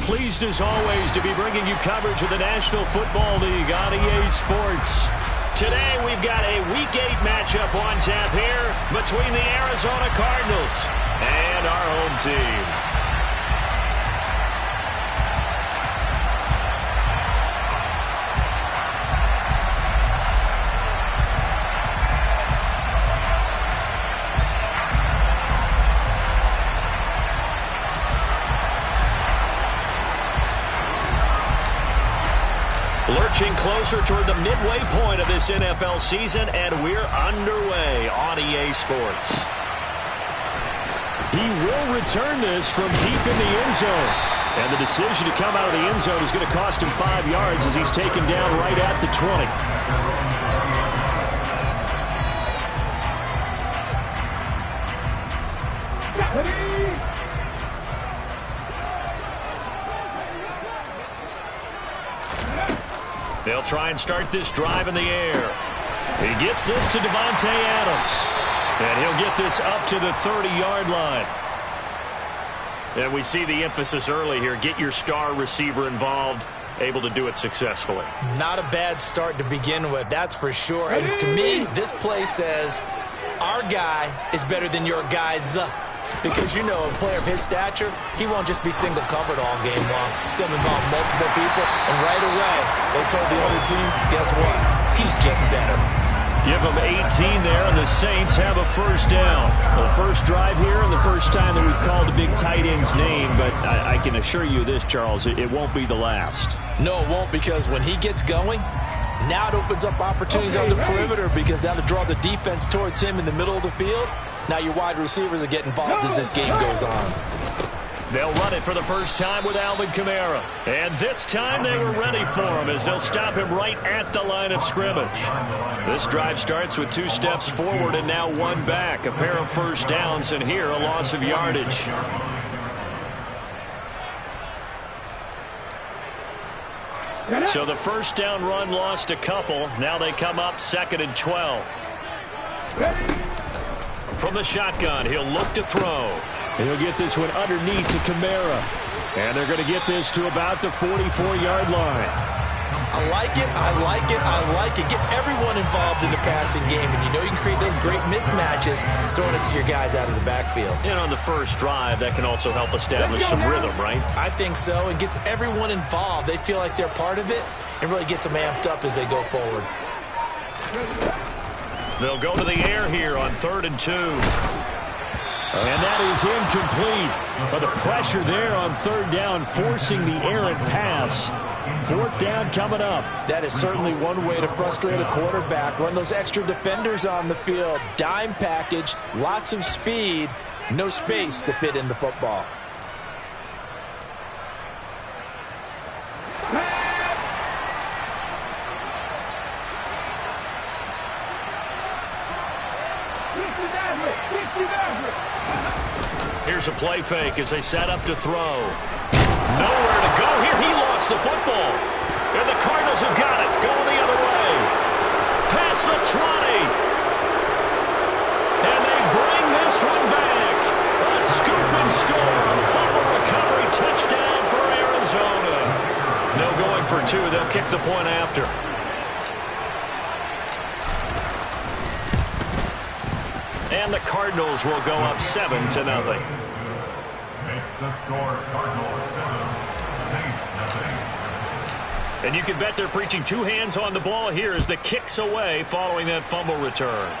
pleased as always to be bringing you coverage of the National Football League on EA Sports. Today we've got a Week 8 matchup on tap here between the Arizona Cardinals and our home team. Lurching closer toward the midway point of this NFL season, and we're underway on EA Sports. He will return this from deep in the end zone. And the decision to come out of the end zone is going to cost him 5 yards as he's taken down right at the 20. They'll try and start this drive in the air. He gets this to Devontae Adams. And he'll get this up to the 30-yard line. And we see the emphasis early here. Get your star receiver involved, able to do it successfully. Not a bad start to begin with, that's for sure. And to me, this play says our guy is better than your guys. Because, you know, a player of his stature, he won't just be single covered all game long. He's going to involve multiple people. And right away, they told the other team, guess what? He's just better. Give them 18 there, and the Saints have a first down. Well, the first drive here and the first time that we've called a big tight end's name. But I can assure you this, Charles, it won't be the last. No, it won't, because when he gets going, now it opens up opportunities on the perimeter because that'll draw the defense towards him in the middle of the field. Now your wide receivers are getting involved as this game goes on. They'll run it for the first time with Alvin Kamara. And this time they were ready for him as they'll stop him right at the line of scrimmage. This drive starts with 2 steps forward and now 1 back. A pair of first downs, and here a loss of yardage. So the first down run lost a couple. Now they come up 2nd and 12. From the shotgun, he'll look to throw. He'll get this one underneath to Kamara. And they're going to get this to about the 44-yard line. I like it, I like it, I like it. Get everyone involved in the passing game. And you know you can create those great mismatches throwing it to your guys out of the backfield. And on the first drive, that can also help establish some rhythm, right? I think so. It gets everyone involved. They feel like they're part of it and really gets them amped up as they go forward. They'll go to the air here on 3rd and 2. And that is incomplete. But the pressure there on 3rd down, forcing the errant pass. 4th down coming up. That is certainly one way to frustrate a quarterback. Run those extra defenders on the field. Dime package, lots of speed, no space to fit in the football. Here's a play fake as they set up to throw. Nowhere to go here. He lost the football. And the Cardinals have got it. Going the other way. Past the 20. And they bring this one back. A scoop and score. A fumble recovery. Touchdown for Arizona. No going for 2. They'll kick the point after. And the Cardinals will go up 7-0. Makes the score Cardinals 7, Saints nothing. And you can bet they're preaching 2 hands on the ball here as the kick's away following that fumble return.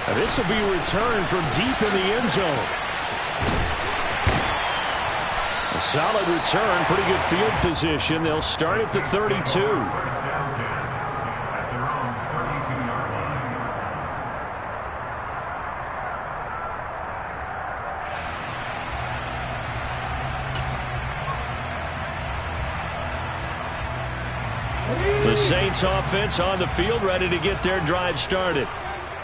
And this will be a return from deep in the end zone. A solid return, pretty good field position. They'll start at the 32. The Saints offense on the field, ready to get their drive started.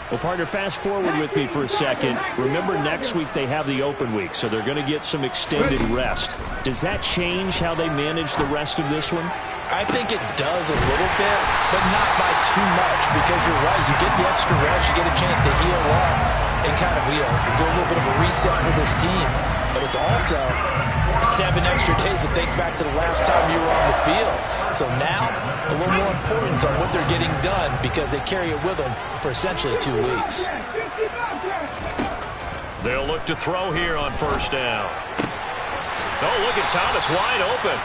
Well, partner, fast forward with me for a second. Remember, next week they have the open week, so they're going to get some extended rest. Does that change how they manage the rest of this one? I think it does a little bit, but not by too much, because you're right. You get the extra rest, you get a chance to heal up. and kind of, do a little bit of a reset for this team. But it's also 7 extra days to think back to the last time you were on the field. So now, a little more importance on what they're getting done because they carry it with them for essentially 2 weeks. They'll look to throw here on first down. Oh, look at Thomas wide open.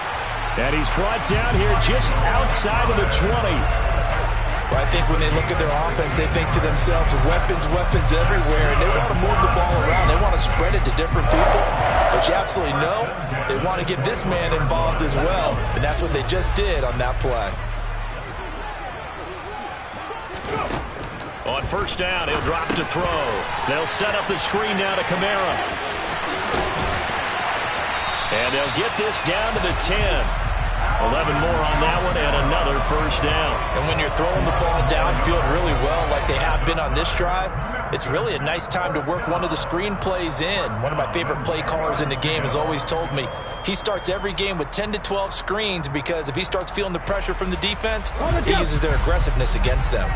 And he's brought down here just outside of the 20. Well, I think when they look at their offense, they think to themselves, weapons, weapons everywhere, and they want to move the ball around. They want to spread it to different people. But you absolutely know they want to get this man involved as well, and that's what they just did on that play. On first down, he'll drop to throw. They'll set up the screen now to Kamara. And they'll get this down to the 10. 11 more on that one and another first down. And when you're throwing the ball downfield really well like they have been on this drive, it's really a nice time to work one of the screen plays in. One of my favorite play callers in the game has always told me he starts every game with 10 to 12 screens because if he starts feeling the pressure from the defense, he uses their aggressiveness against them.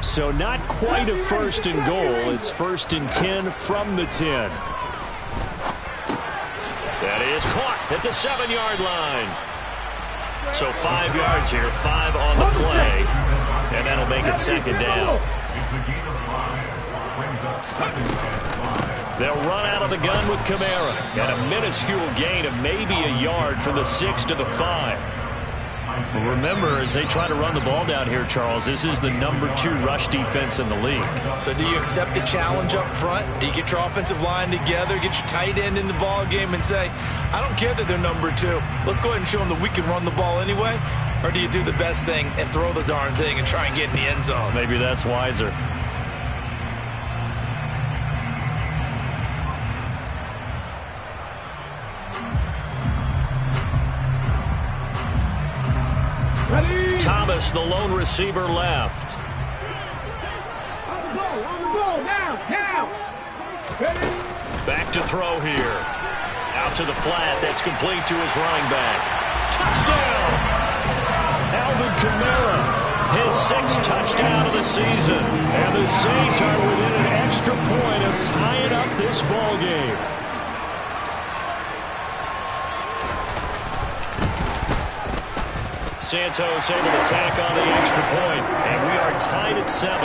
So not quite a first and goal. It's first and 10 from the 10. That is caught at the 7-yard line. So 5 yards here, 5 on the play, and that'll make it second down. They'll run out of the gun with Kamara, and a minuscule gain of maybe a yard from the 6 to the 5. Well, remember, as they try to run the ball down here, Charles, this is the number 2 rush defense in the league. So do you accept the challenge up front? Do you get your offensive line together, get your tight end in the ball game and say, I don't care that they're number 2. Let's go ahead and show them that we can run the ball anyway? Or do you do the best thing and throw the darn thing and try and get in the end zone? Maybe that's wiser. Thomas, the lone receiver, left. On the ball, now. Back to throw here. Out to the flat, that's complete to his running back. Touchdown! Alvin Kamara, his 6th touchdown of the season. And the Saints are within an extra point of tying up this ball game. Santos able to tack on the extra point, and we are tied at 7.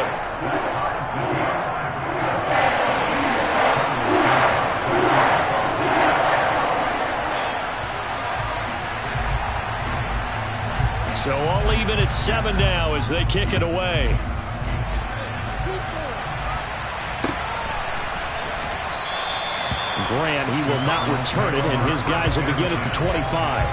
So all even at 7 now as they kick it away. Grant, he will not return it, and his guys will begin at the 25.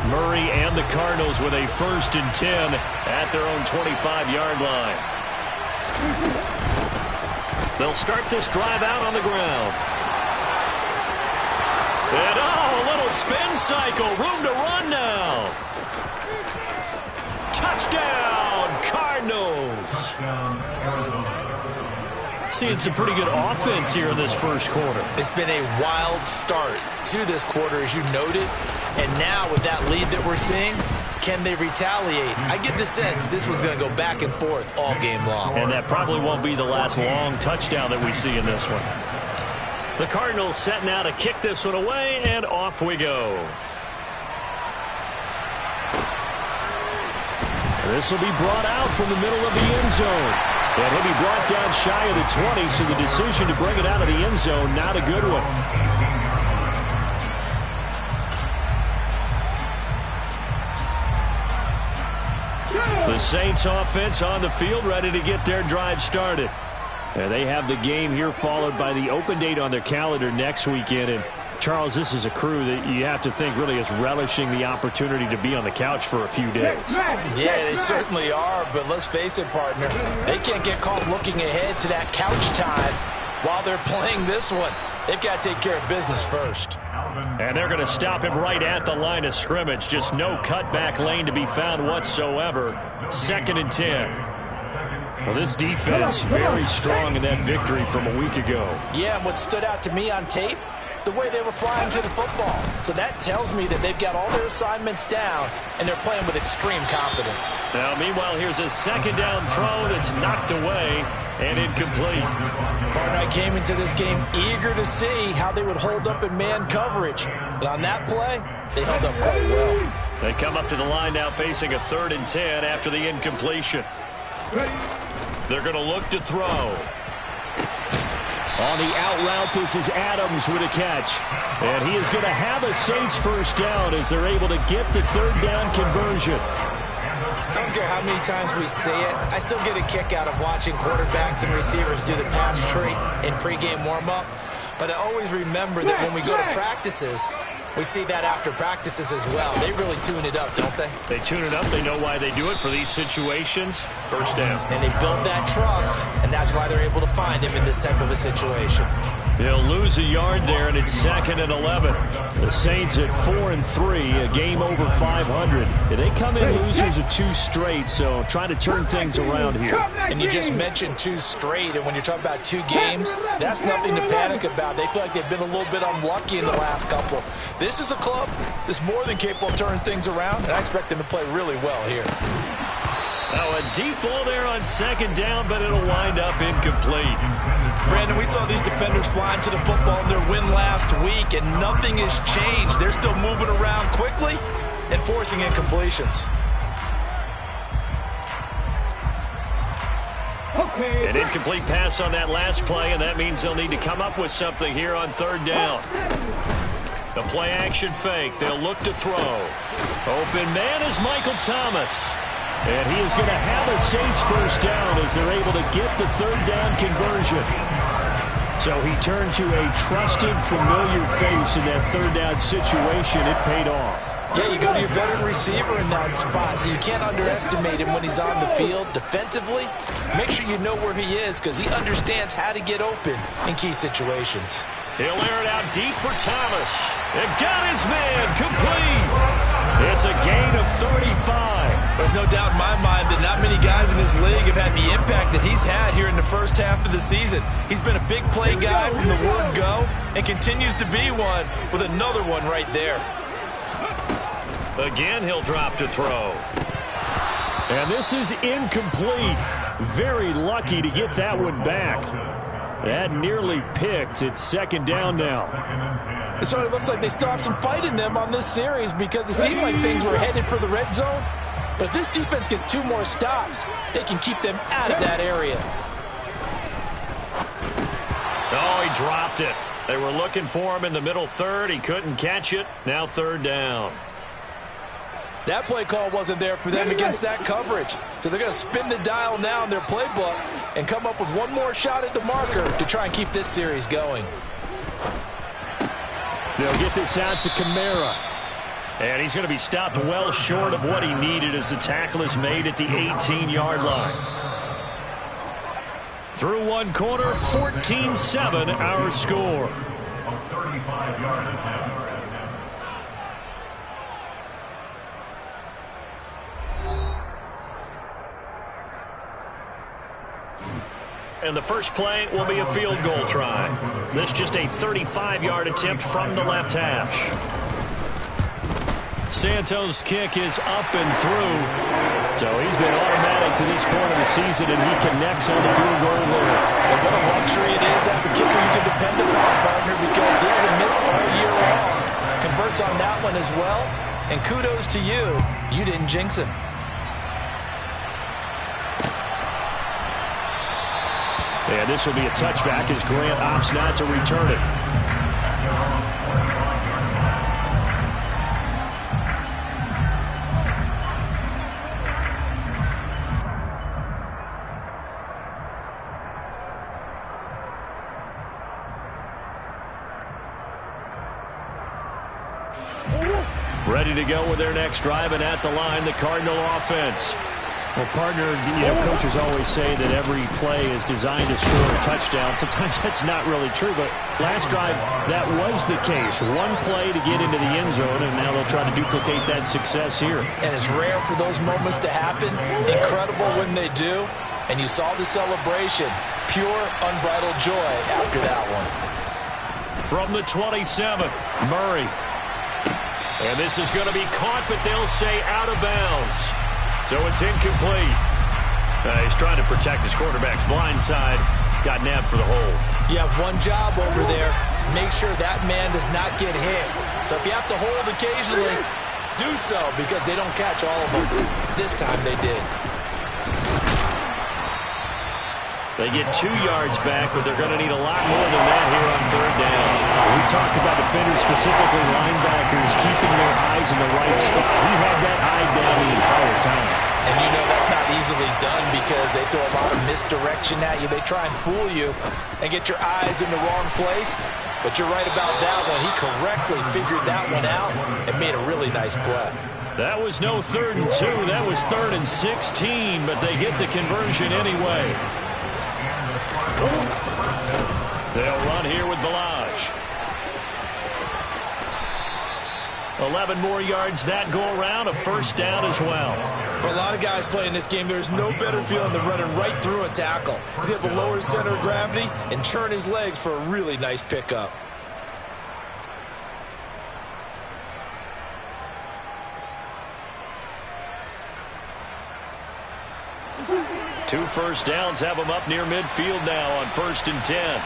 Murray and the Cardinals with a 1st and 10 at their own 25-yard line. They'll start this drive out on the ground. And a little spin cycle. Room to run now. Touchdown, Cardinals. Seeing some pretty good offense here in this first quarter. It's been a wild start to this quarter, as you noted. And now with that lead that we're seeing, can they retaliate? I get the sense this one's going to go back and forth all game long. And that probably won't be the last long touchdown that we see in this one. The Cardinals set now to kick this one away, and off we go. This will be brought out from the middle of the end zone. And he'll be brought down shy of the 20, so the decision to bring it out of the end zone, not a good one. The Saints offense on the field, ready to get their drive started. And they have the game here followed by the open date on their calendar next weekend. And Charles, this is a crew that you have to think really is relishing the opportunity to be on the couch for a few days. Yeah, they certainly are, but let's face it, partner. They can't get caught looking ahead to that couch time while they're playing this one. They've got to take care of business first. And they're going to stop him right at the line of scrimmage. Just no cutback lane to be found whatsoever. 2nd and 10. Well, this defense very strong in that victory from a week ago. Yeah, and what stood out to me on tape, the way they were flying to the football. So that tells me that they've got all their assignments down, and they're playing with extreme confidence. Now, meanwhile, here's a second down throw that's knocked away and incomplete. Partner, I came into this game eager to see how they would hold up in man coverage. But on that play, they held up quite well. They come up to the line now facing a 3rd and 10 after the incompletion. They're going to look to throw. On the out route, this is Adams with a catch. And he is going to have a Saints first down as they're able to get the 3rd down conversion. I don't care how many times we say it, I still get a kick out of watching quarterbacks and receivers do the pass trait in pregame warm-up. But I always remember that when we go to practices, we see that after practices as well. They really tune it up, don't they? They tune it up. They know why they do it for these situations. First down. And they build that trust, and that's why they're able to find him in this type of a situation. They'll lose a yard there, and it's 2nd and 11. The Saints at 4-3, a game over 500. They come in losers of 2 straight, so trying to turn things around here. And you just mentioned 2 straight, and when you're talking about 2 games, that's nothing to panic about. They feel like they've been a little bit unlucky in the last couple. This is a club that's more than capable of turning things around, and I expect them to play really well here. Oh, a deep ball there on 2nd down, but it'll wind up incomplete. Brandon, we saw these defenders flying to the football in their win last week, and nothing has changed. They're still moving around quickly and forcing incompletions. An incomplete pass on that last play, and that means they'll need to come up with something here on 3rd down. The play action fake. They'll look to throw. Open man is Michael Thomas. And he is going to have a Saints first down as they're able to get the 3rd down conversion. So he turned to a trusted, familiar face in that 3rd down situation. It paid off. Yeah, you go to your veteran receiver in that spot, so you can't underestimate him when he's on the field defensively. Make sure you know where he is because he understands how to get open in key situations. He'll air it out deep for Thomas. And got his man complete. It's a gain of 35. There's no doubt in my mind that not many guys in this league have had the impact that he's had here in the first half of the season. He's been a big play guy from the word go and continues to be one with another one right there. Again, he'll drop to throw. And this is incomplete. Very lucky to get that one back. That nearly picked. It's 2nd down now. So it looks like they still have some fight in them on this series because it seemed like things were headed for the red zone. But if this defense gets 2 more stops, they can keep them out of that area. Oh, he dropped it. They were looking for him in the middle 3rd. He couldn't catch it. Now 3rd down. That play call wasn't there for them against that coverage. So they're going to spin the dial now in their playbook and come up with one more shot at the marker to try and keep this series going. They'll get this out to Kamara. And he's going to be stopped well short of what he needed as the tackle is made at the 18-yard line. Through one quarter, 14-7 our score. And the first play will be a field goal try. This just a 35-yard attempt from the left hash. Santos' kick is up and through. So he's been automatic to this point of the season, and he connects on the field goal there. And what a luxury it is to have a kicker you can depend upon, partner, because he hasn't missed all year long. Converts on that one as well. And kudos to you. You didn't jinx him. And this will be a touchback as Grant opts not to return it. Ready to go with their next drive, and at the line, the Cardinal offense. Well, partner, coaches always say that every play is designed to score a touchdown. Sometimes that's not really true, but last drive, that was the case. One play to get into the end zone, and now they'll try to duplicate that success here. And it's rare for those moments to happen. Incredible when they do. And you saw the celebration. Pure, unbridled joy after that one. From the 27, Murray. And this is going to be caught, but they'll say out of bounds. So it's incomplete. He's trying to protect his quarterback's blind side. Got nabbed for the hold. You have one job over there. Make sure that man does not get hit. So if you have to hold occasionally, do so, because they don't catch all of them. This time they did. They get 2 yards back, but they're going to need a lot more than that here on third down. We talked about defenders, specifically linebackers, keeping their eyes in the right spot. He had that eye down the entire time. And you know that's not easily done because they throw a lot of misdirection at you. They try and fool you and get your eyes in the wrong place. But you're right about that one. He correctly figured that one out and made a really nice play. That was no 3rd and 2. That was 3rd and 16, but they get the conversion anyway. They'll run here with Balaj. 11 more yards that go around, a first down as well. For a lot of guys playing this game, there's no better feeling than running right through a tackle. He's able to lower his center of gravity and churn his legs for a really nice pickup. Two first downs have them up near midfield now on 1st and 10.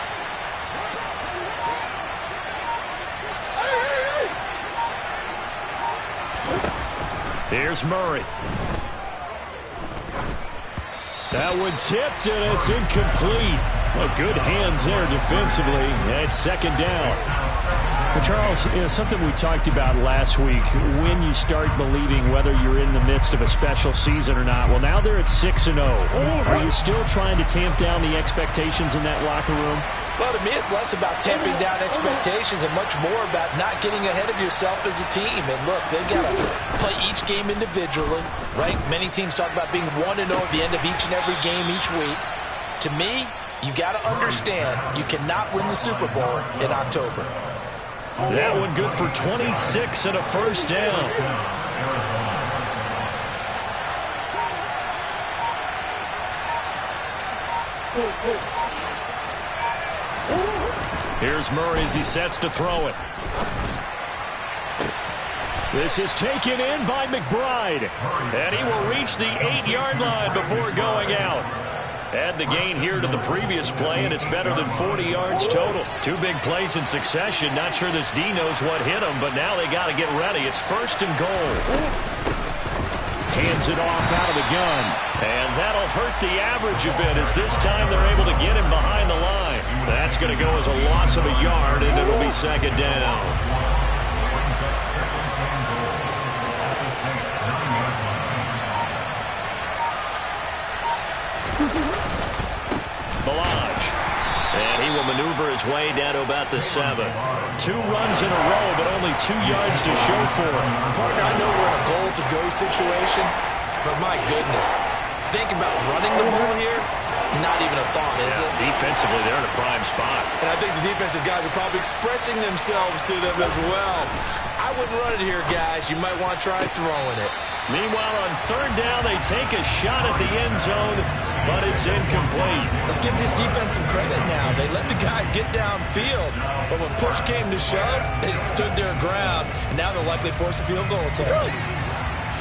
Here's Murray. That one tipped, and it's incomplete. Well, good hands there defensively. It's 2nd down. Well, Charles, something we talked about last week, when you start believing whether you're in the midst of a special season or not. Well, now they're at 6-0. Are you still trying to tamp down the expectations in that locker room? Well, to me, it's less about tamping down expectations and much more about not getting ahead of yourself as a team. And look, they've got to play each game individually, right? Many teams talk about being 1-0 at the end of each and every game each week. To me, you got to understand you cannot win the Super Bowl in October. That one good for 26 and a first down. Here's Murray as he sets to throw it. This is taken in by McBride. And he will reach the 8-yard line before going out. Add the gain here to the previous play, and it's better than 40 yards total. 2 big plays in succession. Not sure this D knows what hit him, but now they got to get ready. It's 1st and goal. Hands it off out of the gun. And that'll hurt the average a bit, as this time they're able to get him behind the line. That's going to go as a loss of a yard, and it'll be 2nd down. Balaj. And he will maneuver his way down to about the 7. 2 runs in a row, but only 2 yards to show for it. Partner, I know we're in a goal-to-go situation, but my goodness. Think about running the ball here. Not even a thought, is it? Defensively, they're in a prime spot. And I think the defensive guys are probably expressing themselves to them as well. I wouldn't run it here, guys. You might want to try throwing it. Meanwhile, on 3rd down, they take a shot at the end zone, but it's incomplete. Let's give this defense some credit now. They let the guys get downfield, but when push came to shove, they stood their ground, and now they'll likely force a field goal attempt.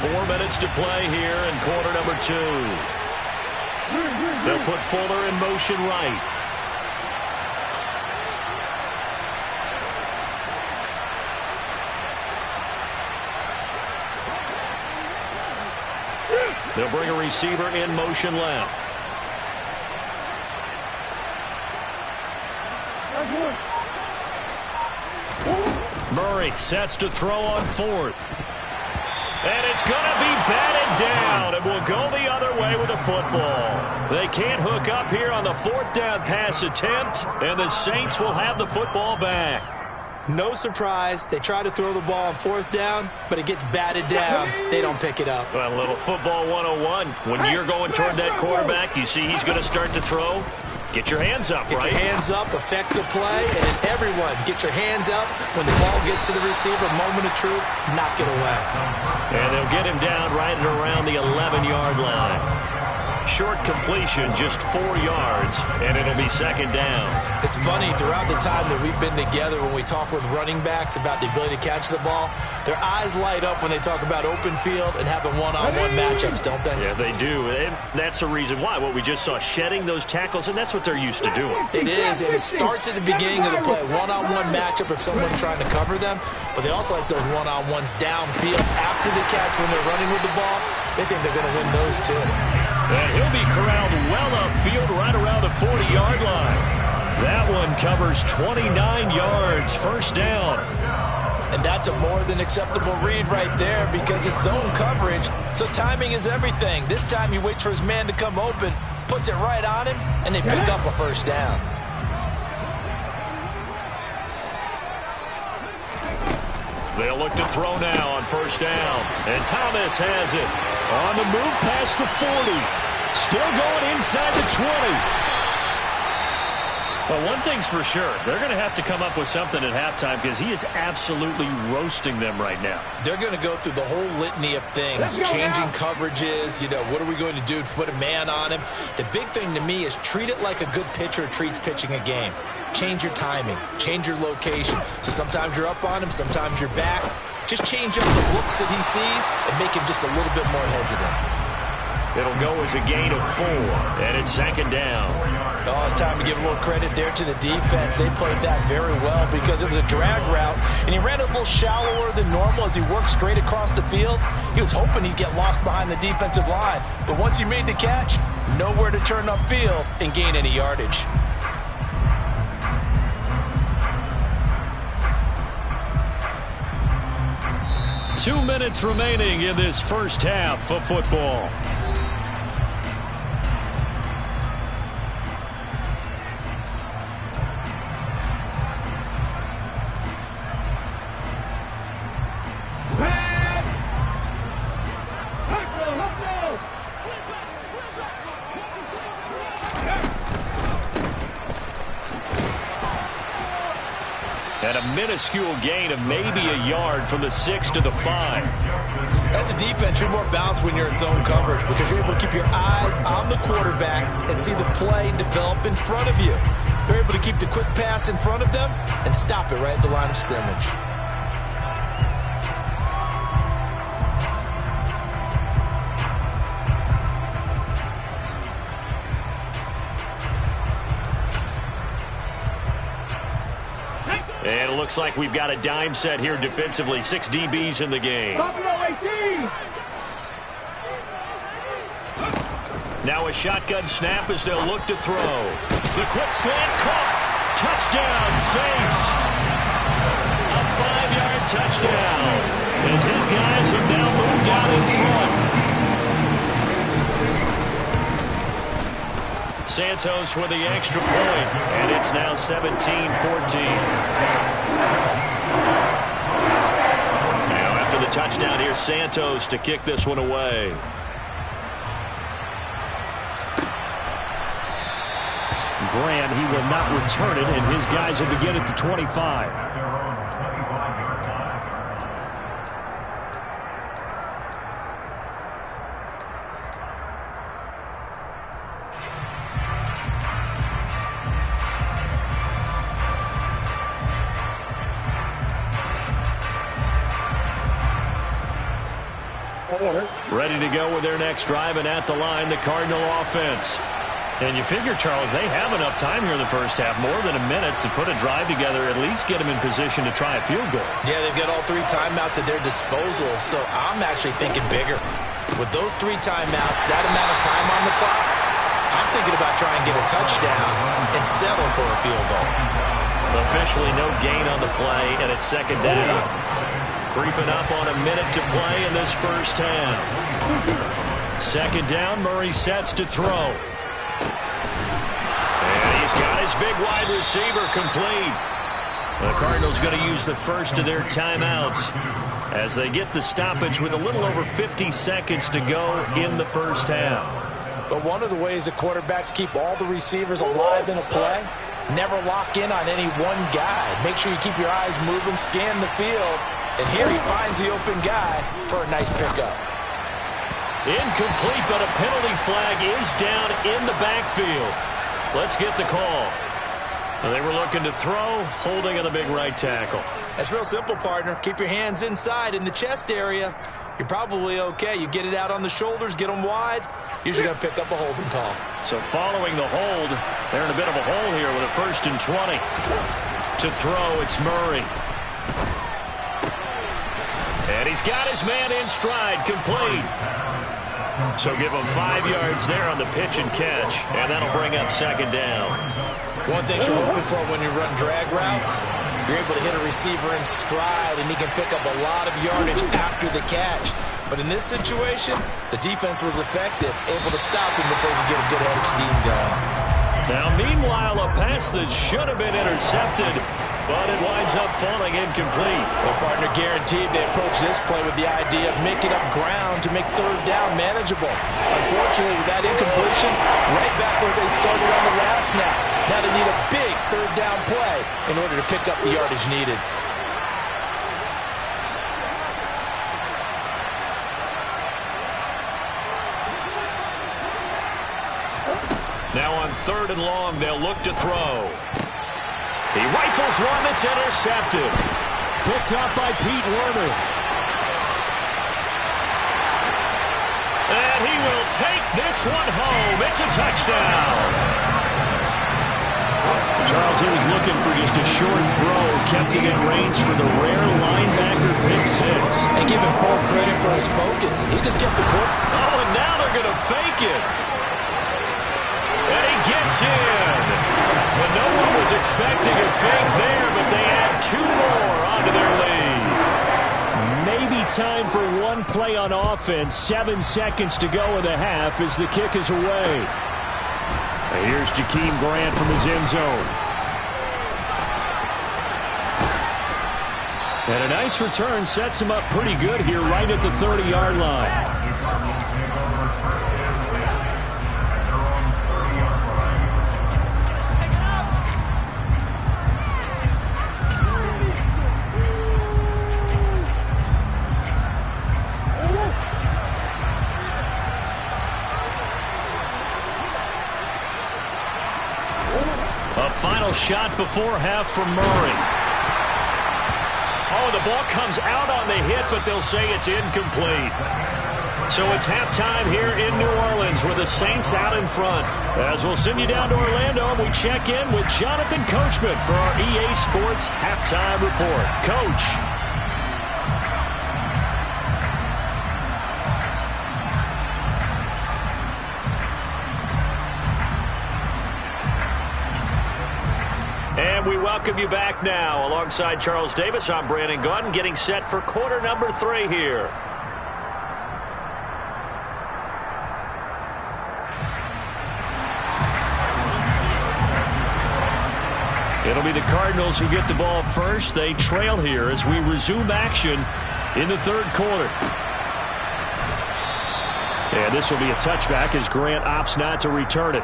4 minutes to play here in quarter number 2. They'll put Fuller in motion right. They'll bring a receiver in motion left. Murray sets to throw on 4th. And it's going to be batted down, and will go the other way with the football. They can't hook up here on the 4th down pass attempt, and the Saints will have the football back. No surprise, they try to throw the ball on 4th down, but it gets batted down. They don't pick it up. Well, a little football 101. When you're going toward that quarterback, you see he's going to start to throw. Get your hands up, right? Get your hands up, affect the play, and then everyone get your hands up when the ball gets to the receiver. Moment of truth, knock it away. And they'll get him down right at around the 11-yard line. short completion, just 4 yards, and it'll be second down. It's funny, throughout the time that we've been together, when we talk with running backs about the ability to catch the ball, their eyes light up when they talk about open field and having one-on-one matchups, don't they? Yeah, they do. And that's the reason why. What we just saw, shedding those tackles, and that's what they're used to doing. It is, and it starts at the beginning of the play. One-on-one matchup if someone's trying to cover them, but they also like those one-on-ones downfield after the catch when they're running with the ball. They think they're going to win those too. And he'll be corralled well upfield right around the 40-yard line. That one covers 29 yards, first down. And that's a more than acceptable read right there because it's zone coverage, so timing is everything. This time he waits for his man to come open, puts it right on him, and they pick up a first down. They'll look to throw now on first down. And Thomas has it. On the move past the 40. Still going inside the 20. Well, one thing's for sure. They're going to have to come up with something at halftime because he is absolutely roasting them right now. They're going to go through the whole litany of things, changing coverages, what are we going to do to put a man on him? The big thing to me is treat it like a good pitcher treats pitching a game. Change your timing, change your location. So sometimes you're up on him, sometimes you're back. Just change up the looks that he sees and make him just a little bit more hesitant. It'll go as a gain of 4, and it's second down. Oh, it's time to give a little credit there to the defense. They played that very well because it was a drag route, and he ran a little shallower than normal as he worked straight across the field. He was hoping he'd get lost behind the defensive line, but once he made the catch, nowhere to turn upfield and gain any yardage. Two minutes remaining in this first half of football. And a minuscule gain of maybe a yard from the 6 to the 5. As a defense, you're more balanced when you're in zone coverage because you're able to keep your eyes on the quarterback and see the play develop in front of you. They're able to keep the quick pass in front of them and stop it right at the line of scrimmage. And it looks like we've got a dime set here defensively. 6 DBs in the game. Now a shotgun snap as they'll look to throw. The quick slant caught. Touchdown, Saints. A 5-yard touchdown as his guys have now moved out in front. Santos with the extra point, and it's now 17-14. Now after the touchdown, here's Santos to kick this one away. Graham, he will not return it, and his guys will begin at the 25. Ready to go with their next drive, and at the line, the Cardinal offense. And you figure, Charles, they have enough time here in the first half, more than a minute, to put a drive together, at least get them in position to try a field goal. Yeah, they've got all 3 timeouts at their disposal, so I'm actually thinking bigger. With those 3 timeouts, that amount of time on the clock, I'm thinking about trying to get a touchdown and settle for a field goal. Officially no gain on the play, and it's second down. Creeping up on a minute to play in this first half. Second down, Murray sets to throw. And he's got his big wide receiver complete. The Cardinals going to use the first of their timeouts as they get the stoppage with a little over 50 seconds to go in the first half. But one of the ways that quarterbacks keep all the receivers alive in a play, never lock in on any one guy. Make sure you keep your eyes moving, scan the field. And here he finds the open guy for a nice pickup. Incomplete, but a penalty flag is down in the backfield. Let's get the call. And they were looking to throw, holding on the big right tackle. That's real simple, partner. Keep your hands inside in the chest area. You're probably okay. You get it out on the shoulders, get them wide. Usually going to pick up a holding call. So following the hold, they're in a bit of a hole here with a 1st and 20. To throw, it's Murray. And he's got his man in stride, complete. So give him 5 yards there on the pitch and catch, and that'll bring up 2nd down. One thing you're hoping for when you run drag routes, you're able to hit a receiver in stride, and he can pick up a lot of yardage after the catch. But in this situation, the defense was effective, able to stop him before he could get a good head of steam going. Now, meanwhile, a pass that should have been intercepted, but it winds up falling incomplete. Well, partner, guaranteed they approach this play with the idea of making up ground to make 3rd down manageable. Unfortunately, with that incompletion, right back where they started on the last snap. Now they need a big 3rd down play in order to pick up the yardage needed. Now on 3rd and long, they'll look to throw. He rifles one that's intercepted. Picked up by Pete Werner. And he will take this one home. It's a touchdown. Charles, he was looking for just a short throw, kept it in range for the rare linebacker pick 6. And give him full credit for his focus. He just kept the court. Oh, and now they're going to fake it. And he gets in. When no one was expecting a fake there, but they add 2 more onto their lead. Maybe time for one play on offense. 7 seconds to go in the half as the kick is away. And here's Jakeem Grant from his end zone. And a nice return sets him up pretty good here right at the 30-yard line. Final shot before half from Murray. Oh, the ball comes out on the hit, but they'll say it's incomplete. So it's halftime here in New Orleans with the Saints out in front. As we'll send you down to Orlando, and we check in with Jonathan Coachman for our EA Sports Halftime Report. Coach. And we welcome you back now. Alongside Charles Davis, I'm Brandon Gaudin, getting set for quarter number 3 here. It'll be the Cardinals who get the ball first. They trail here as we resume action in the 3rd quarter. And this will be a touchback as Grant opts not to return it.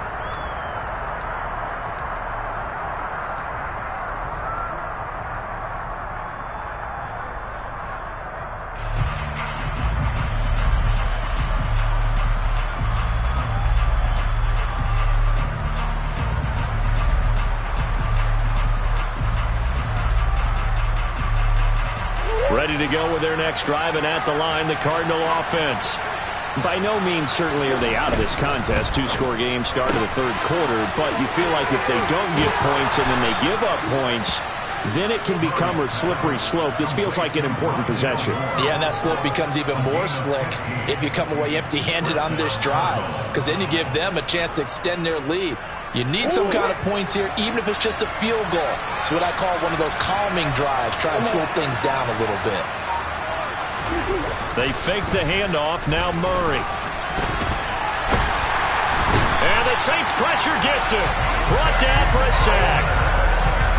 Ready to go with their next drive, and at the line, the Cardinal offense. By no means certainly are they out of this contest. 2-score game start of the 3rd quarter, but you feel like if they don't get points and then they give up points, then it can become a slippery slope. This feels like an important possession. Yeah, and that slope becomes even more slick if you come away empty-handed on this drive, because then you give them a chance to extend their lead. You need some kind of points here, even if it's just a field goal. It's what I call one of those calming drives, try and slow things down a little bit. They fake the handoff, now Murray. And the Saints pressure gets him. Brought down for a sack.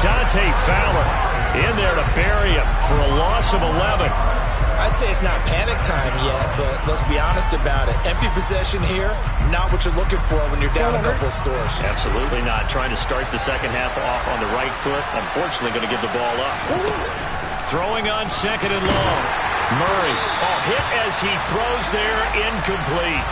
Dante Fowler in there to bury him for a loss of 11. I'd say it's not panic time yet, but let's be honest about it. Empty possession here, not what you're looking for when you're down a couple of scores. Absolutely not. Trying to start the second half off on the right foot. Unfortunately, going to give the ball up. Throwing on 2nd and long. Murray, hit as he throws there, incomplete.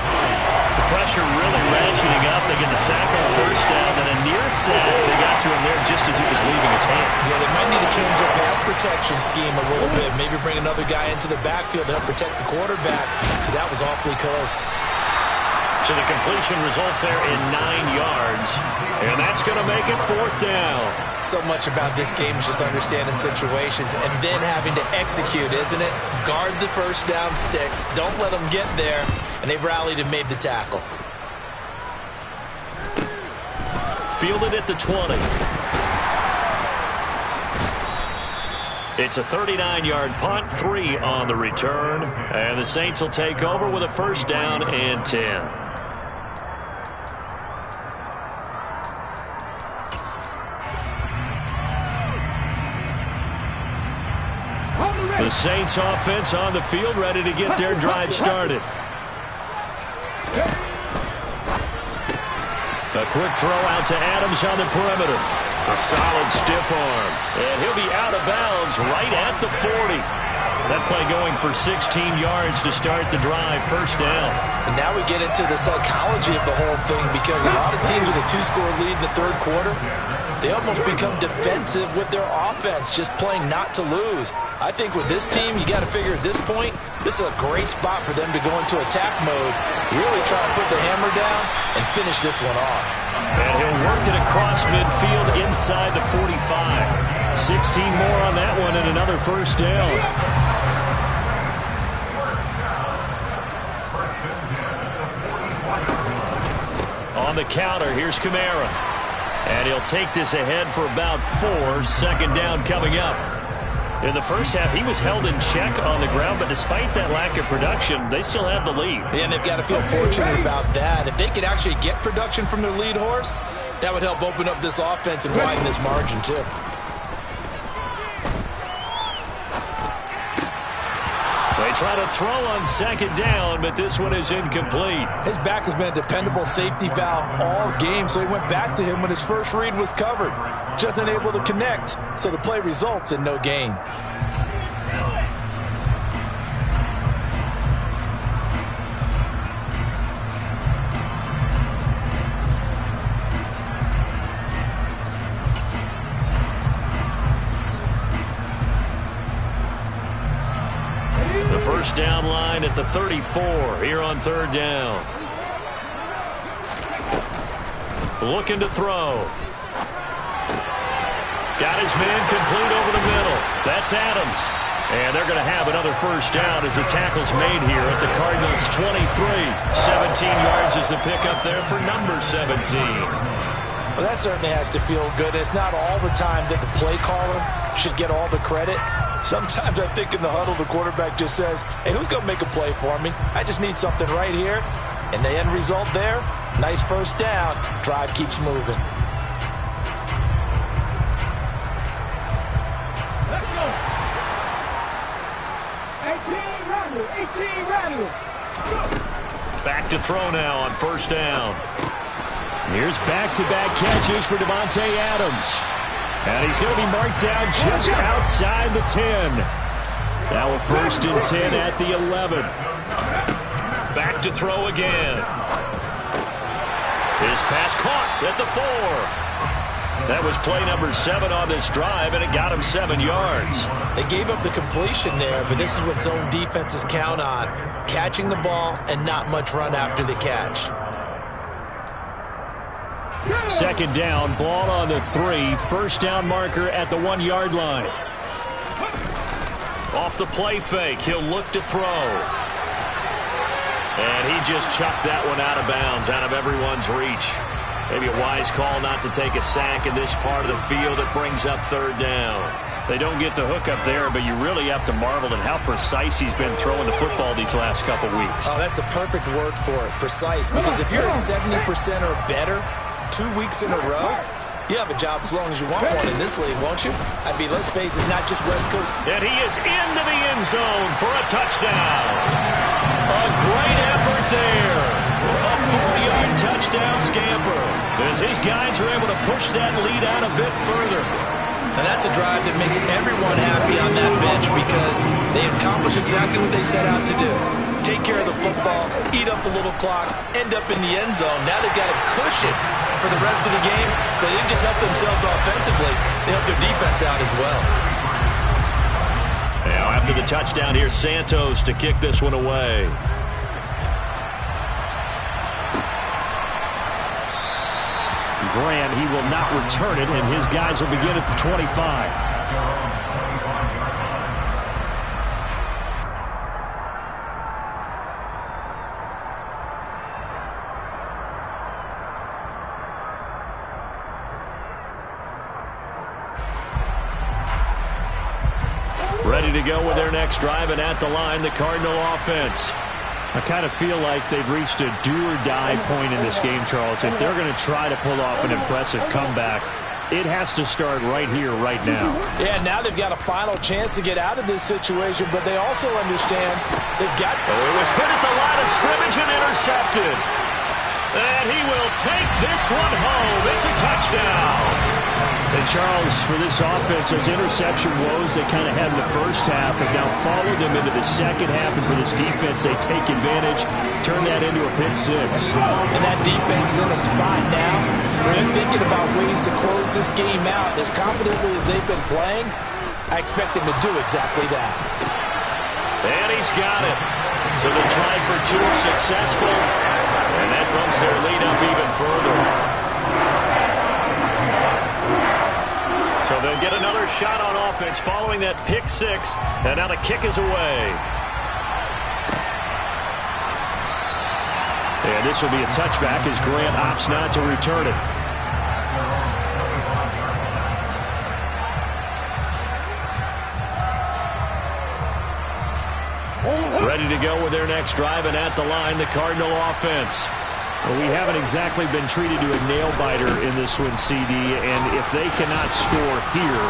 The pressure really ratcheting up. They get the sack on first down, and a near sack. They got to him there just as it was leaving his hand. Yeah, they might need to change their pass protection scheme a little bit. Maybe bring another guy into the backfield to help protect the quarterback, because that was awfully close. So the completion results there in 9 yards, and that's going to make it 4th down. So much about this game is just understanding situations and then having to execute, isn't it? Guard the first down sticks. Don't let them get there, and they rallied and made the tackle. Fielded at the 20. It's a 39-yard punt, 3 on the return, and the Saints will take over with a first down and 10. The Saints offense on the field, ready to get their drive started. A quick throw out to Adams on the perimeter. A solid stiff arm. And he'll be out of bounds right at the 40. That play going for 16 yards to start the drive, first down. And now we get into the psychology of the whole thing, because a lot of teams with a 2-score lead in the third quarter, they almost become defensive with their offense, just playing not to lose. I think with this team, you got to figure at this point, this is a great spot for them to go into attack mode, really try to put the hammer down and finish this one off. And he'll work it across midfield inside the 45. 16 more on that one and another first down. On the counter, here's Kamara. And he'll take this ahead for about 4. Second down coming up. In the first half, he was held in check on the ground, but despite that lack of production, they still have the lead. And they've got to feel fortunate about that. If they could actually get production from their lead horse, that would help open up this offense and widen this margin, too. They try to throw on second down, but this one is incomplete. His back has been a dependable safety valve all game, so he went back to him when his first read was covered. Just unable to connect, so the play results in no gain. First down line at the 34 here on third down. Looking to throw. Got his man complete over the middle. That's Adams. And they're going to have another first down as the tackle's made here at the Cardinals 23. 17 yards is the pickup there for number 17. Well, that certainly has to feel good. It's not all the time that the play caller should get all the credit. Sometimes I think in the huddle, the quarterback just says, hey, who's going to make a play for me? I just need something right here. And the end result there, nice first down. Drive keeps moving. Let's go. 18 rattle. Back to throw now on first down. Here's back-to-back catches for Davante Adams. And he's going to be marked down just outside the 10. Now a first and 10 at the 11. Back to throw again. His pass caught at the 4. That was play number 7 on this drive, and it got him 7 yards. They gave up the completion there, but this is what zone defenses count on. Catching the ball and not much run after the catch. Second down, ball on the 3. First down marker at the 1-yard line. Off the play fake, he'll look to throw. And he just chucked that one out of bounds, out of everyone's reach. Maybe a wise call not to take a sack in this part of the field. It brings up third down. They don't get the hook up there, but you really have to marvel at how precise he's been throwing the football these last couple weeks. Oh, that's the perfect word for it, precise. Because if you're at 70% or better 2 weeks in a row, you have a job as long as you want one in this league, won't you? I mean, let's face it, it's not just West Coast. And he is into the end zone for a touchdown. A great effort there. A 4-yard touchdown scamper as his guys are able to push that lead out a bit further. And that's a drive that makes everyone happy on that bench because they accomplish exactly what they set out to do. Take care of the football, eat up a little clock, end up in the end zone. Now they've got a cushion for the rest of the game, so they didn't just help themselves offensively, they helped their defense out as well. Now after the touchdown, here's Santos to kick this one away. Grant, he will not return it, and his guys will begin at the 25. Ready to go with their next drive, and at the line, the Cardinal offense. I kind of feel like they've reached a do-or-die point in this game, Charles. If they're going to try to pull off an impressive comeback, it has to start right here, right now. Yeah, now they've got a final chance to get out of this situation, but they also understand they've got... It was hit at the line of scrimmage and intercepted. And he will take this one home. It's a touchdown. And Charles, for this offense, those interception woes they kind of had in the first half have now followed them into the second half. And for this defense, they take advantage, turn that into a pick six. And that defense is in a spot now where they're thinking about ways to close this game out. As confidently as they've been playing, I expect them to do exactly that. And he's got it. So the try for two is successful. And that bumps their lead up even further. So they'll get another shot on offense following that pick six. And now the kick is away. And this will be a touchback as Grant opts not to return it. Ready to go with their next drive, and at the line, the Cardinal offense. Well, we haven't exactly been treated to a nail-biter in this one, CD, and if they cannot score here,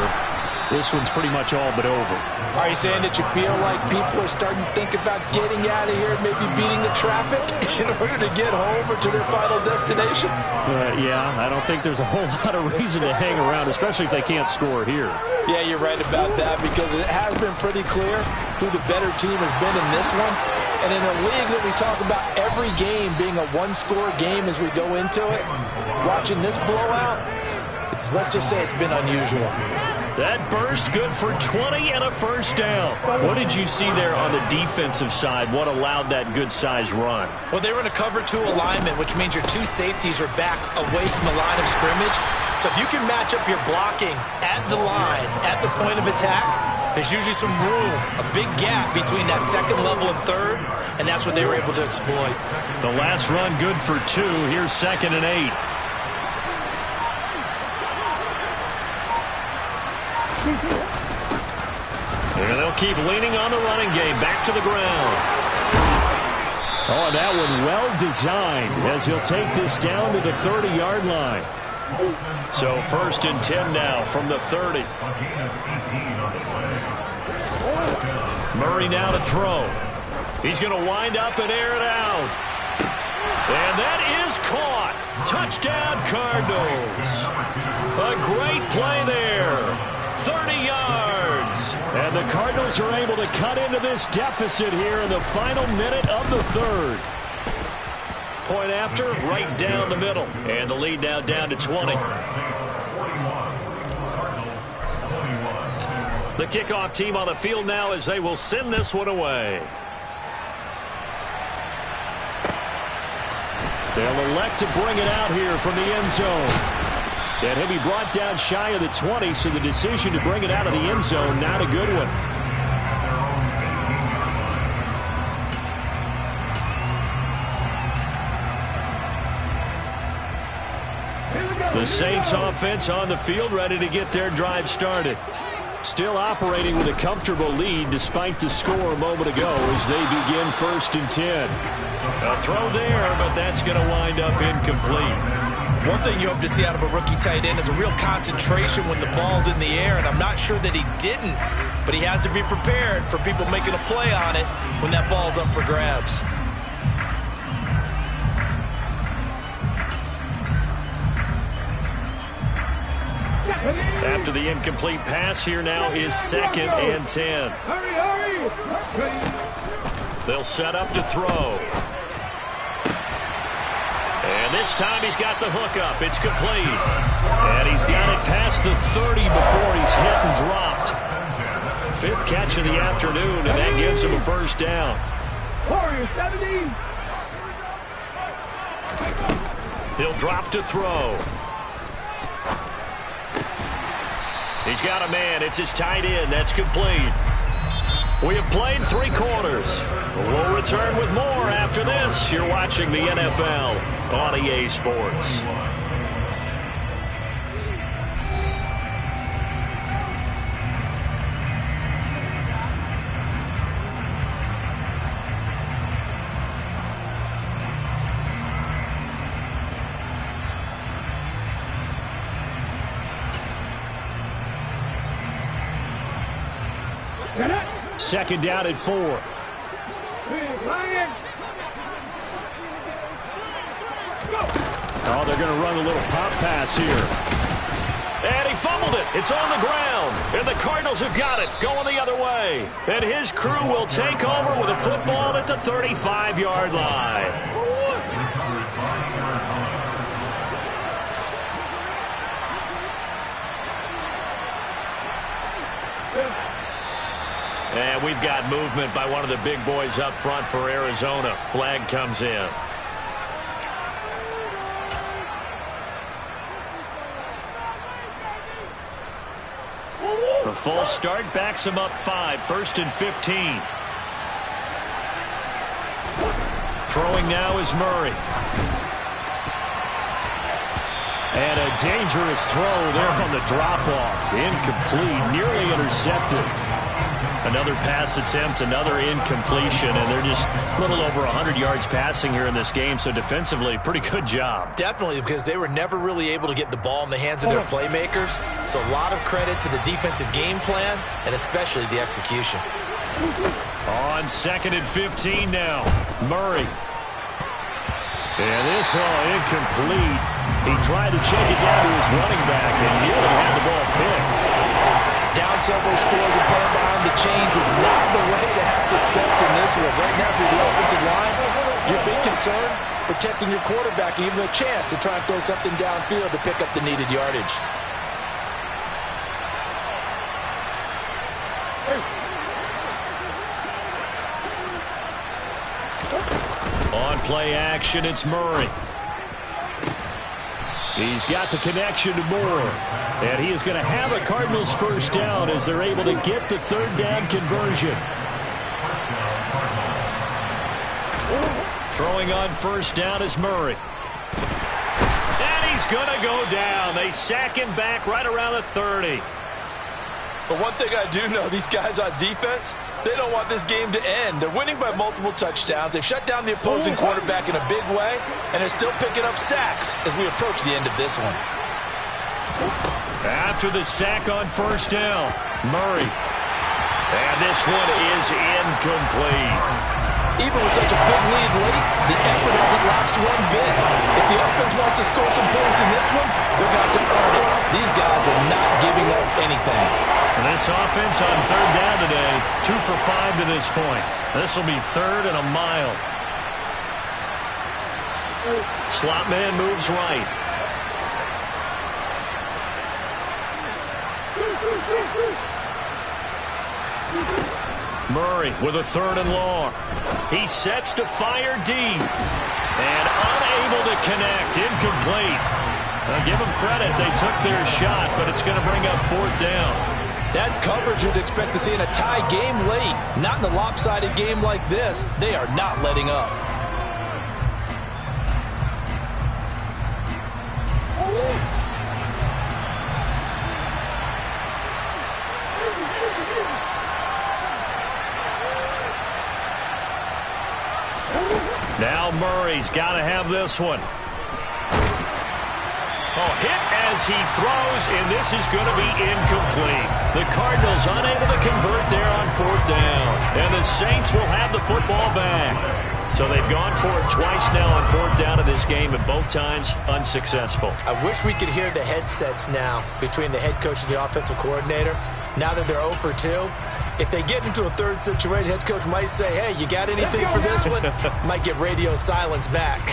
this one's pretty much all but over. Are you saying that you feel like people are starting to think about getting out of here, maybe beating the traffic in order to get home or to their final destination? Yeah, I don't think there's a whole lot of reason to hang around, especially if they can't score here. Yeah, you're right about that because it has been pretty clear who the better team has been in this one. And in a league that we talk about every game being a one-score game as we go into it, watching this blowout, let's just say it's been unusual. That burst good for 20 and a first down. What did you see there on the defensive side? What allowed that good-sized run? Well, they were in a cover two alignment, which means your two safeties are back away from the line of scrimmage. So if you can match up your blocking at the line, at the point of attack, there's usually some room, a big gap between that second level and third, and that's what they were able to exploit. The last run good for 2. Here's 2nd and 8. And they'll keep leaning on the running game. Back to the ground. Oh, that one well designed as he'll take this down to the 30-yard line. So 1st and 10 now from the 30. Murray now to throw. He's going to wind up and air it out. And that is caught. Touchdown, Cardinals. A great play there. 30 yards. And the Cardinals are able to cut into this deficit here in the final minute of the third. Point after, right down the middle. And the lead now down to 20. The kickoff team on the field now as they will send this one away. They'll elect to bring it out here from the end zone. And he'll be brought down shy of the 20, so the decision to bring it out of the end zone, not a good one. The Saints offense on the field, ready to get their drive started. Still operating with a comfortable lead despite the score a moment ago as they begin 1st and 10. A throw there, but that's going to wind up incomplete. One thing you hope to see out of a rookie tight end is a real concentration when the ball's in the air, and I'm not sure that he didn't, but he has to be prepared for people making a play on it when that ball's up for grabs. after the incomplete pass. Here now is 2nd and 10. Hurry, hurry! They'll set up to throw. And this time he's got the hook up. It's complete. And he's got it past the 30 before he's hit and dropped. 5th catch of the afternoon, and that gives him a first down. Warrior 70. He'll drop to throw. He's got a man. It's his tight end. That's complete. We have played 3 quarters. We'll return with more after this. You're watching the NFL on EA Sports. Second down at 4. Oh, they're going to run a little pop pass here. And he fumbled it. It's on the ground. And the Cardinals have got it going the other way. And his crew will take over with a football at the 35-yard line. And we've got movement by one of the big boys up front for Arizona. Flag comes in. A false start backs him up 5. 1st and 15. Throwing now is Murray. And a dangerous throw there on the drop-off. Incomplete, nearly intercepted. Another pass attempt, another incompletion, and they're just a little over 100 yards passing here in this game, so defensively, pretty good job. Definitely, because they were never really able to get the ball in the hands of their playmakers, so a lot of credit to the defensive game plan, and especially the execution. On 2nd and 15 now, Murray. And this, incomplete. He tried to check it down to his running back and nearly had the ball picked. Down several scores and playing behind the chains is not the way to have success in this one. Right now, for the offensive line, your big concern, protecting your quarterback, and even a chance to try and throw something downfield to pick up the needed yardage. On play action, it's Murray. He's got the connection to Moore. And he is going to have a Cardinals first down as they're able to get the 3rd down conversion. Throwing on 1st down is Murray. And he's going to go down. They sack him back right around the 30. But one thing I do know, these guys on defense, they don't want this game to end. They're winning by multiple touchdowns. They've shut down the opposing quarterback in a big way, and they're still picking up sacks as we approach the end of this one. After the sack on 1st down, Murray. And this one is incomplete. Even with such a big lead late, the effort hasn't lapsed one bit. If the offense wants to score some points in this one, they're going to have to earn it. These guys are not giving up anything. And this offense on 3rd down today, 2 for 5 to this point. This will be 3rd and a mile. Slot man moves right. Murray with a 3rd and long. He sets to fire deep. And unable to connect. Incomplete. Give them credit. They took their shot, but it's going to bring up 4th down. That's coverage you'd expect to see in a tie game late. Not in a lopsided game like this. They are not letting up. Now Murray's got to have this one. Oh, hit as he throws, and this is going to be incomplete. The Cardinals unable to convert there on 4th down. And the Saints will have the football back. So they've gone for it twice now on fourth down in this game, and both times unsuccessful. I wish we could hear the headsets now between the head coach and the offensive coordinator. Now that they're 0 for 2, if they get into a third situation, head coach might say, hey, you got anything for this one? Might get radio silence back.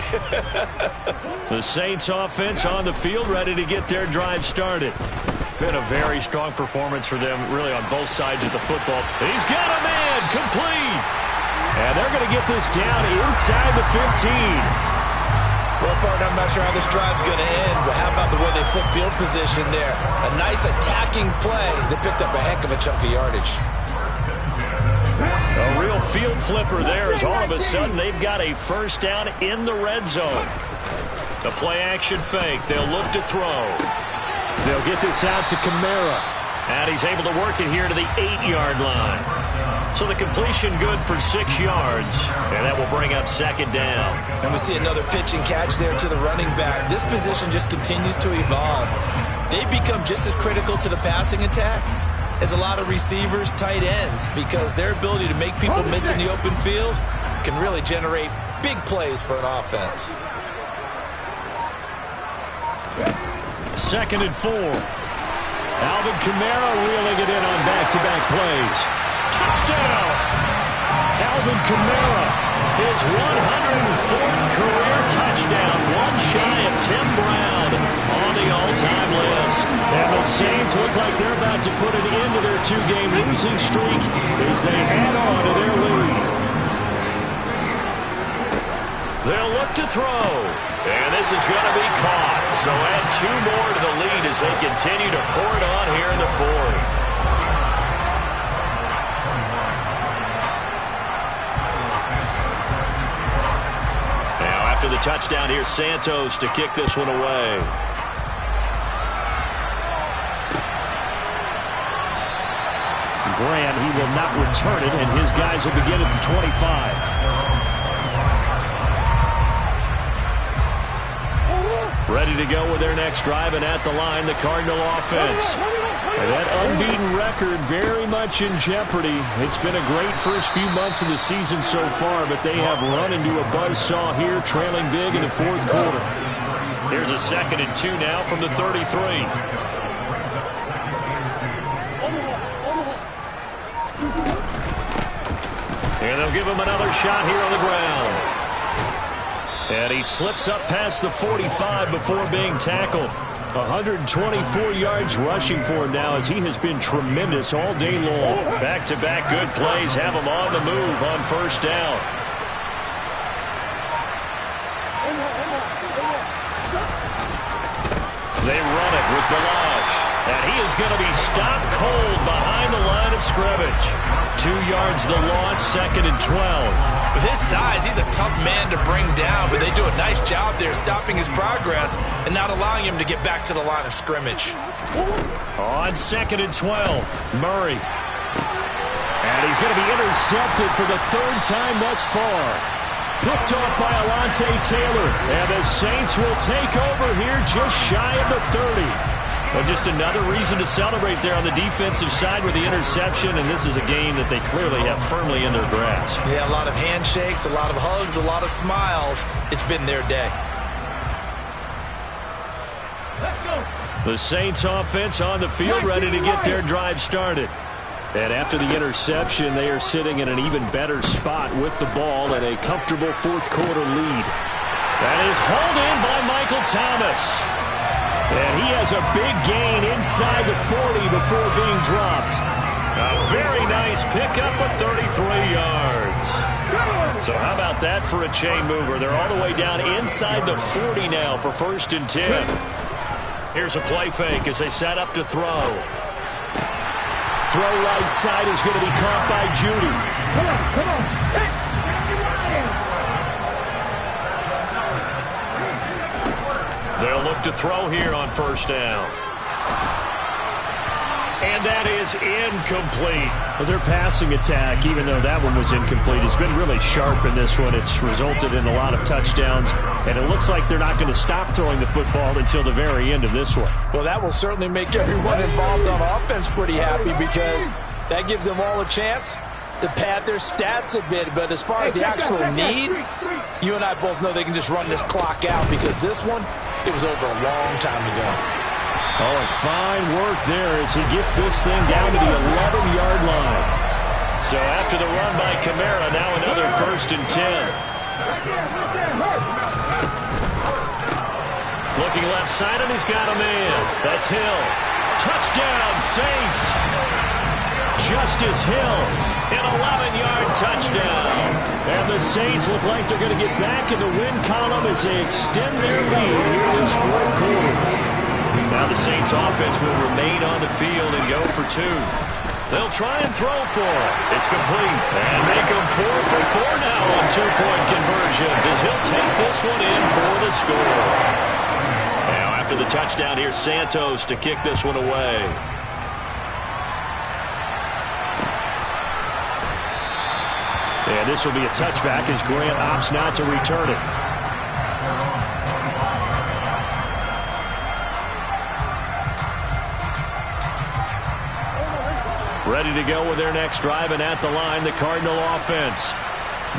The Saints offense on the field, ready to get their drive started. Been a very strong performance for them, really, on both sides of the football. He's got a man, complete. And they're going to get this down inside the 15. Well, partner, I'm not sure how this drive's going to end, but how about the way they flip field position there? A nice attacking play. They picked up a heck of a chunk of yardage. A real field flipper there, as all of a sudden they've got a first down in the red zone. The play-action fake. They'll look to throw. They'll get this out to Kamara. And he's able to work it here to the 8-yard line. So the completion good for 6 yards. And that will bring up second down. And we see another pitch and catch there to the running back. This position just continues to evolve. They become just as critical to the passing attack as a lot of receivers, tight ends, because their ability to make people miss in the open field can really generate big plays for an offense. 2nd and 4. Alvin Kamara reeling it in on back-to-back plays. Touchdown! Alvin Kamara, his 104th career touchdown, one shy of Tim Brown on the all-time list. And the Saints look like they're about to put an end to their 2-game losing streak as they add on to their lead. They'll look to throw, and this is going to be caught. So add 2 more to the lead as they continue to pour it on here in the 4th. Now after the touchdown, here's Santos to kick this one away. Graham, he will not return it, and his guys will begin at the 25. Ready to go with their next drive, and at the line, the Cardinal offense. And that unbeaten record very much in jeopardy. It's been a great first few months of the season so far, but they have run into a buzzsaw here, trailing big in the 4th quarter. Here's a 2nd and 2 now from the 33. And they'll give him another shot here on the ground. And he slips up past the 45 before being tackled. 124 yards rushing for him now, as he has been tremendous all day long. Back-to-back good plays have him on the move on first down. They run it with Balazs. And he is going to be stopped cold behind the line of scrimmage. 2 yards the loss, 2nd and 12. With his size, he's a tough man to bring down, but they do a nice job there stopping his progress and not allowing him to get back to the line of scrimmage. On 2nd and 12, Murray. And he's going to be intercepted for the 3rd time thus far. Picked off by Alontae Taylor. And the Saints will take over here just shy of the 30. Well, just another reason to celebrate there on the defensive side with the interception, and this is a game that they clearly have firmly in their grasp. Yeah, a lot of handshakes, a lot of hugs, a lot of smiles. It's been their day. The Saints offense on the field, ready to get their drive started. And after the interception, they are sitting in an even better spot with the ball and a comfortable 4th quarter lead. That is hauled in by Michael Thomas. And he has a big gain inside the 40 before being dropped. A very nice pickup of 33 yards. So how about that for a chain mover? They're all the way down inside the 40 now for 1st and 10. Here's a play fake as they set up to throw. Throw right side is going to be caught by Judy. Come on. Hey. They'll look to throw here on first down. And that is incomplete. Well, their passing attack, even though that one was incomplete, has been really sharp in this one. It's resulted in a lot of touchdowns, and it looks like they're not going to stop throwing the football until the very end of this one. Well, that will certainly make everyone involved on offense pretty happy, because that gives them all a chance to pad their stats a bit, but as far as the actual need, you and I both know they can just run this clock out because this one, it was over a long time ago. Oh, and fine work there as he gets this thing down to the 11-yard line. So after the run by Kamara, now another 1st and 10. Looking left side, and he's got a man. That's Hill. Touchdown, Saints. Justice Hill, an 11-yard touchdown. And the Saints look like they're going to get back in the win column as they extend their lead here in this fourth quarter. Now the Saints offense will remain on the field and go for 2. They'll try and throw for it. It's complete. And make them 4 for 4 now on 2-point conversions as he'll take this one in for the score. Now after the touchdown, here's Santos to kick this one away. And this will be a touchback as Grant opts not to return it. Ready to go with their next drive, and at the line, the Cardinal offense.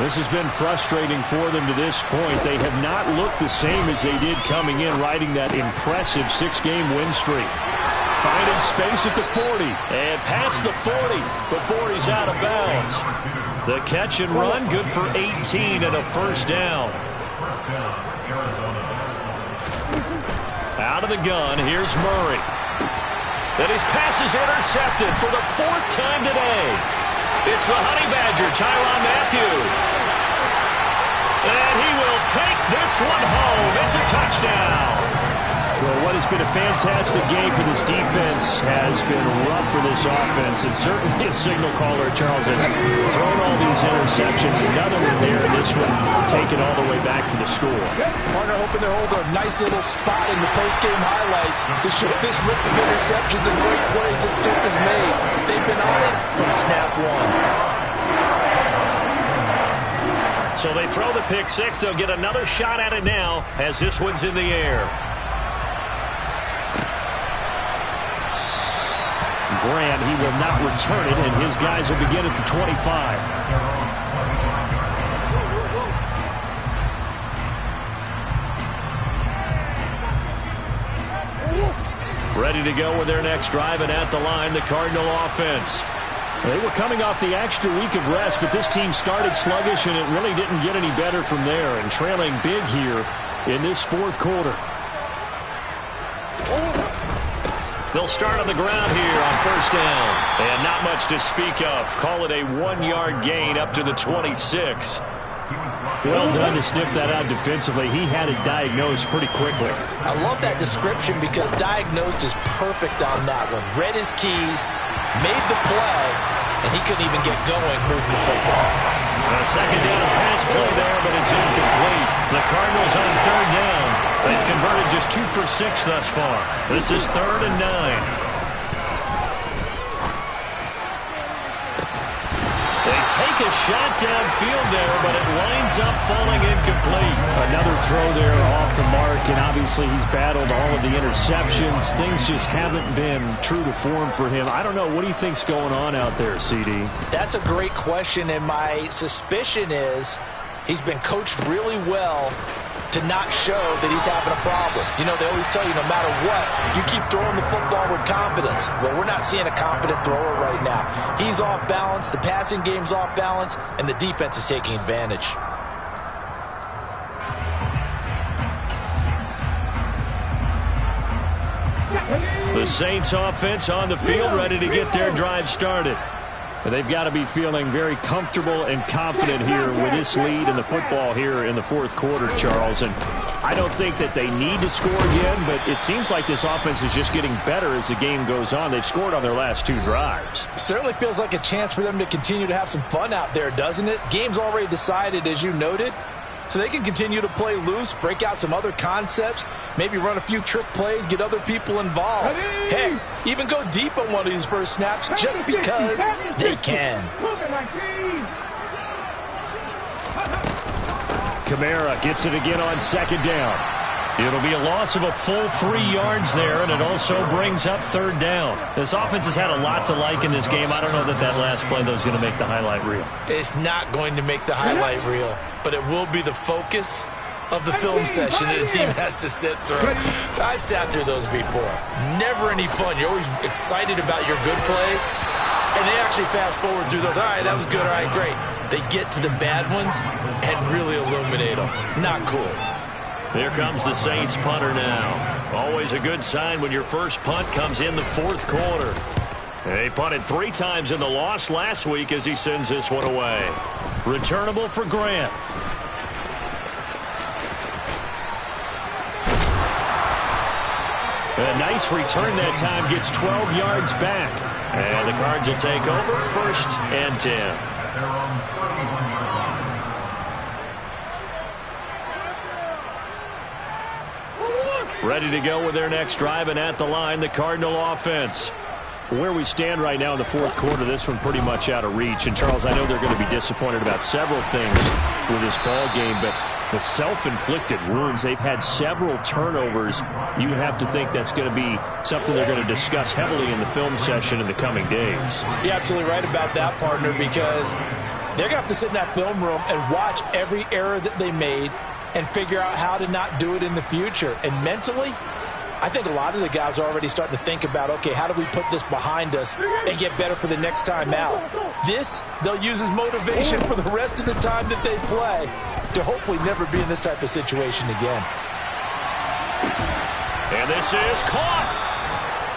This has been frustrating for them to this point. They have not looked the same as they did coming in, riding that impressive 6-game win streak. Finding space at the 40. And past the 40 before he's out of bounds. The catch and run, good for 18 and a 1st down. Out of the gun, here's Murray. And his pass is intercepted for the 4th time today. It's the Honey Badger, Tyrann Mathieu. And he will take this one home. It's a touchdown. Well, what has been a fantastic game for this defense has been rough for this offense, and certainly a signal caller, Charles, has thrown all these interceptions. Another one there, this one taken all the way back for the score. Partner hoping to hold a nice little spot in the post-game highlights to show this rip of interceptions and great plays this group has made. They've been on it from snap 1. So they throw the pick 6. They'll get another shot at it now as this one's in the air. Grant, he will not return it, and his guys will begin at the 25. Ready to go with their next drive, and at the line, the Cardinal offense. They were coming off the extra week of rest, but this team started sluggish, and it really didn't get any better from there, and trailing big here in this fourth quarter. They'll start on the ground here on 1st down. And not much to speak of. Call it a 1-yard gain up to the 26. Well done to sniff that out defensively. He had it diagnosed pretty quickly. I love that description because diagnosed is perfect on that one. Read his keys, made the play, and he couldn't even get going moving the football. A 2nd down pass play there, but it's incomplete. The Cardinals on 3rd down. They've converted just 2 for 6 thus far. This is 3rd and 9. They take a shot downfield there, but it winds up falling incomplete. Another throw there off the mark, and obviously he's battled all of the interceptions. Things just haven't been true to form for him. I don't know. What do you think's going on out there, CD? That's a great question, and my suspicion is he's been coached really well to not show that he's having a problem. You know, they always tell you no matter what, you keep throwing the football with confidence. Well, we're not seeing a confident thrower right now. He's off balance, the passing game's off balance, and the defense is taking advantage. The Saints offense on the field, ready to get their drive started. They've got to be feeling very comfortable and confident here with this lead in the football here in the fourth quarter, Charles. And I don't think that they need to score again, but it seems like this offense is just getting better as the game goes on. They've scored on their last 2 drives. Certainly feels like a chance for them to continue to have some fun out there, doesn't it? Game's already decided, as you noted. So they can continue to play loose, break out some other concepts, maybe run a few trick plays, get other people involved. Heck, even go deep on one of these first snaps just because they can. Kamara gets it again on 2nd down. It'll be a loss of a full 3 yards there, and it also brings up 3rd down. This offense has had a lot to like in this game. I don't know that last play, though, is going to make the highlight reel. It's not going to make the highlight reel, but it will be the focus of the film session that the team has to sit through. I've sat through those before. Never any fun. You're always excited about your good plays, and they actually fast forward through those. All right, that was good. All right, great. They get to the bad ones and really illuminate them. Not cool. Here comes the Saints punter now. Always a good sign when your first punt comes in the 4th quarter. He punted 3 times in the loss last week as he sends this one away. Returnable for Grant. A nice return that time, gets 12 yards back. And the Cards will take over 1st and 10. Ready to go with their next drive, and at the line, the Cardinal offense. Where we stand right now in the 4th quarter, this one pretty much out of reach. And, Charles, I know they're going to be disappointed about several things with this ball game, but the self-inflicted wounds, they've had several turnovers. You have to think that's going to be something they're going to discuss heavily in the film session in the coming days. You're absolutely right about that, partner, because they're going to have to sit in that film room and watch every error that they made and figure out how to not do it in the future. And mentally, I think a lot of the guys are already starting to think about, okay, how do we put this behind us and get better for the next time out? This, they'll use as motivation for the rest of the time that they play to hopefully never be in this type of situation again. And this is caught.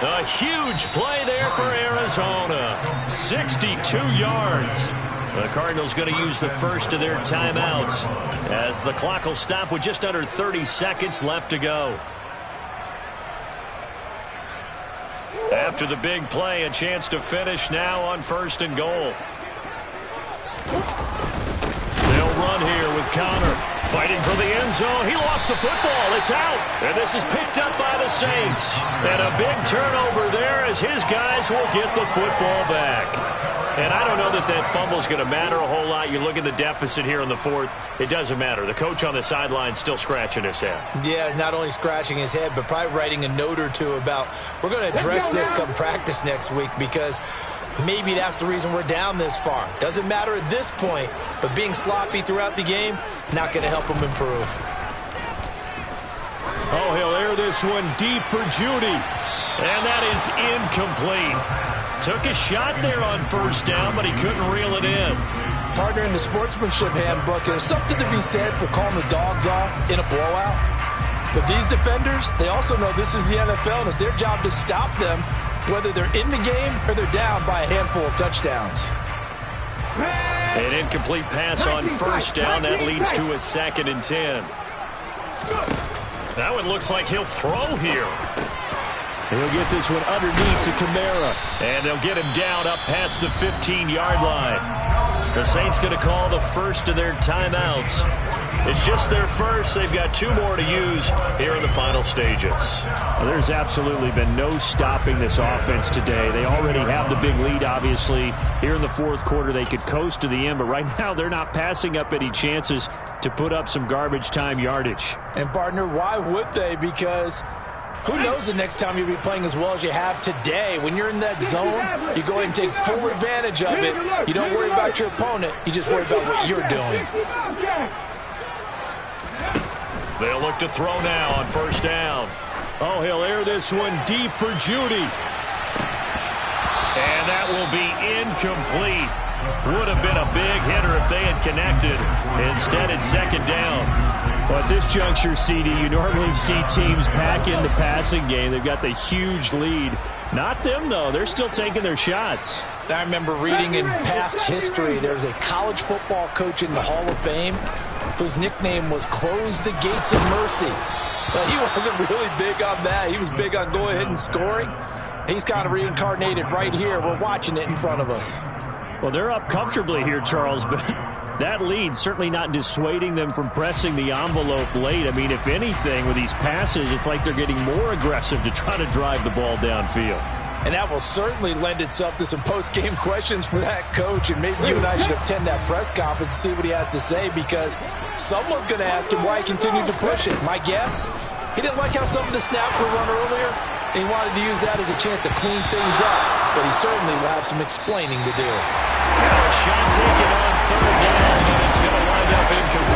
A huge play there for Arizona. 62 yards. The Cardinals going to use the first of their timeouts as the clock will stop with just under 30 seconds left to go. After the big play, a chance to finish now on 1st and goal. They'll run here with Connor fighting for the end zone. He lost the football. It's out. And this is picked up by the Saints. And a big turnover there as his guys will get the football back. And I don't know that fumble is going to matter a whole lot. You look at the deficit here in the 4th. It doesn't matter. The coach on the sideline still scratching his head. Yeah, not only scratching his head, but probably writing a note or two about, we're going to address this come practice next week, because maybe that's the reason we're down this far. Doesn't matter at this point, but being sloppy throughout the game, not going to help him improve. Oh, he'll air this one deep for Judy. And that is incomplete. Took a shot there on 1st down, but he couldn't reel it in. Partner, in the sportsmanship handbook, there's something to be said for calling the dogs off in a blowout. But these defenders, they also know this is the NFL, and it's their job to stop them, whether they're in the game or they're down by a handful of touchdowns. An incomplete pass on 1st down. That leads to a 2nd and 10. Now it looks like he'll throw here. He'll get this one underneath to Kamara. And they'll get him down up past the 15-yard line. The Saints going to call the first of their timeouts. It's just their first. They've got 2 more to use here in the final stages. Well, there's absolutely been no stopping this offense today. They already have the big lead, obviously. Here in the 4th quarter, they could coast to the end. But right now, they're not passing up any chances to put up some garbage time yardage. And, partner, why would they? Because who knows the next time you'll be playing as well as you have today. When you're in that zone, you go ahead and take full advantage of it. You don't worry about your opponent. You just worry about what you're doing. They'll look to throw now on 1st down. Oh, he'll air this one deep for Judy. And that will be incomplete. Would have been a big hitter if they had connected. Instead, it's 2nd down. Well, at this juncture, CD, you normally see teams pack in the passing game. They've got the huge lead. Not them, though. They're still taking their shots. I remember reading in past history, there was a college football coach in the Hall of Fame whose nickname was Close the Gates of Mercy. Well, he wasn't really big on that. He was big on going ahead and scoring. He's kind of reincarnated right here. We're watching it in front of us. Well, they're up comfortably here, Charles, but that lead certainly not dissuading them from pressing the envelope late. I mean, if anything, with these passes, it's like they're getting more aggressive to try to drive the ball downfield. And that will certainly lend itself to some post-game questions for that coach. And maybe you and I should attend that press conference to see what he has to say, because someone's going to ask him why he continued to push it. My guess, He didn't like how some of the snaps were run earlier, and he wanted to use that as a chance to clean things up. But he certainly will have some explaining to do. A shot taken on third down, but it's going to wind up incomplete.